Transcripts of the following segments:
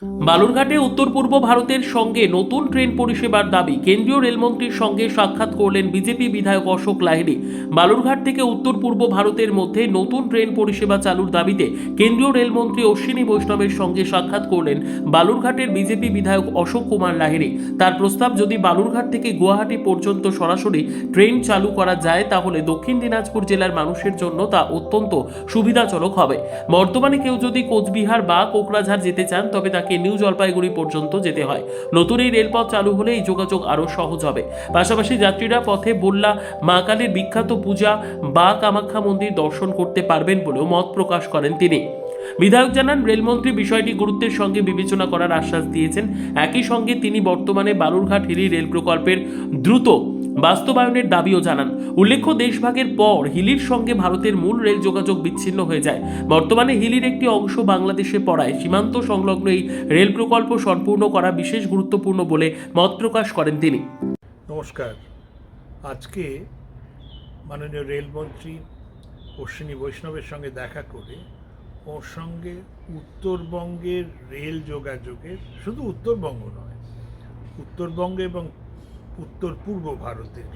বালুরঘাটে উত্তর পূর্ব ভারতের সঙ্গে নতুন ট্রেন পরিষেবার দাবি। কেন্দ্রীয় রেলমন্ত্রীর সঙ্গে সাক্ষাৎ করলেন বিজেপি বিধায়ক অশোক লাহিড়ী। বালুরঘাট থেকে উত্তর পূর্ব ভারতের মধ্যে নতুন ট্রেন পরিষেবা চালুর দাবিতে কেন্দ্রীয় রেলমন্ত্রী অশ্বিনী বৈষ্ণবের সঙ্গে সাক্ষাৎ করলেন বালুরঘাটের বিজেপি বিধায়ক অশোক কুমার লাহিড়ী। তার প্রস্তাব, যদি বালুরঘাট থেকে গুয়াহাটি পর্যন্ত সরাসরি ট্রেন চালু করা যায় তাহলে দক্ষিণ দিনাজপুর জেলার মানুষের জন্য তা অত্যন্ত সুবিধাজনক হবে। বর্তমানে কেউ যদি কোচবিহার বা কোকরাঝাড় যেতে চান তবে তাকে নিউ জলপাইগুড়ি পর্যন্ত যেতে হয়। নতুন এই রেলপথ চালু হলে এই যোগাযোগ আরও সহজ হবে। পাশাপাশি যাত্রীরা পথে বল্লা মা কালীর বিখ্যাত পূজা বা কামাখ্যা মন্দির দর্শন করতে পারবেন বলেও মত প্রকাশ করেন তিনি। বিধায়ক জানান, রেলমন্ত্রী বিষয়টি গুরুত্বের সঙ্গে বিবেচনা করার আশ্বাস দিয়েছেন। একই সঙ্গে তিনি বর্তমানে বালুরঘাট হিলি রেল প্রকল্পের দ্রুত বাস্তবায়নের দাবিও জানান। উল্লেখ্য, দেশভাগের পর হিলির সঙ্গে ভারতের মূল রেল যোগাযোগ বিচ্ছিন্ন হয়ে যায়। বর্তমানে হিলির একটি অংশ বাংলাদেশে পড়ায় সীমান্ত সংলগ্ন এই রেল প্রকল্প সম্পূর্ণ করা বিশেষ গুরুত্বপূর্ণ বলে মত প্রকাশ করেন তিনি। নমস্কার। আজকে মাননীয় রেলমন্ত্রী অশ্বিনী বৈষ্ণবের সঙ্গে দেখা করে ওর সঙ্গে উত্তরবঙ্গের রেল যোগাযোগের, শুধু উত্তরবঙ্গ নয়, উত্তরবঙ্গ এবং উত্তর পূর্ব ভারতের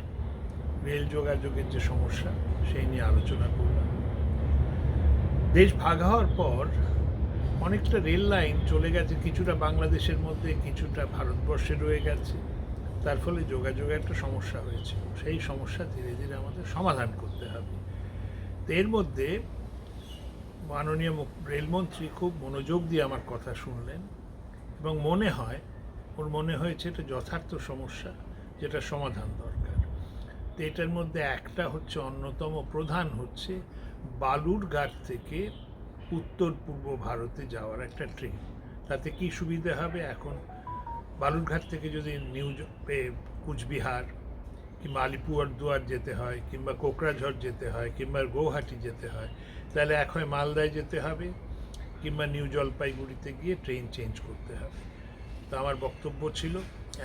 রেল যোগাযোগের যে সমস্যা সেই নিয়ে আলোচনা করলাম। দেশ ভাগ হওয়ার পর অনেকটা রেল লাইন চলে গেছে, কিছুটা বাংলাদেশের মধ্যে, কিছুটা ভারতবর্ষে রয়ে গেছে। তার ফলে যোগাযোগের একটা সমস্যা হয়েছে। সেই সমস্যা ধীরে ধীরে আমাদের সমাধান করতে হবে। এর মধ্যে মাননীয় রেলমন্ত্রী খুব মনোযোগ দিয়ে আমার কথা শুনলেন এবং ওর মনে হয়েছে এটা যথার্থ সমস্যা, যেটা সমাধান দরকার। তো এটার মধ্যে একটা হচ্ছে, অন্যতম প্রধান হচ্ছে বালুরঘাট থেকে উত্তর পূর্ব ভারতে যাওয়ার একটা ট্রেন। তাতে কি সুবিধা হবে? এখন বালুরঘাট থেকে যদি কুচবিহার কিংবা আলিপুরদুয়ার যেতে হয়, কিংবা কোকরাঝড় যেতে হয়, কিংবা গৌহাটি যেতে হয়, তাহলে এক হয় মালদায় যেতে হবে, কিংবা নিউ জলপাইগুড়িতে গিয়ে ট্রেন চেঞ্জ করতে হবে। তো আমার বক্তব্য ছিল,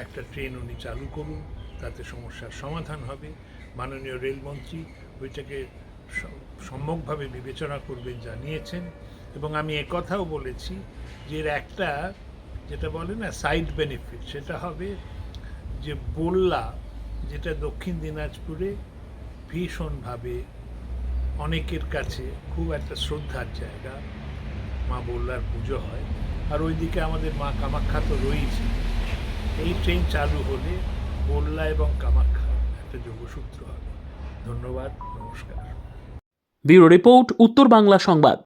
একটা ট্রেন উনি চালু করুন, তাতে সমস্যার সমাধান হবে। মাননীয় রেলমন্ত্রী ওইটাকে সম্যকভাবে বিবেচনা করবেন জানিয়েছেন। এবং আমি একথাও বলেছি যে এর একটা, যেটা বলে না, সাইড বেনিফিট, সেটা হবে যে বল্লা, যেটা দক্ষিণ দিনাজপুরে ভীষণভাবে অনেকের কাছে খুব একটা শ্রদ্ধার জায়গা, মা বল্লার পুজো হয়, আর ওইদিকে আমাদের মা কামাখ্যা তো রয়েছে। এই ট্রেন চালু হলে বল্লা এবং কামাখ্যা একটা যোগসূত্র হবে। ধন্যবাদ, নমস্কার। ব্যুরো রিপোর্ট, উত্তর বাংলা সংবাদ।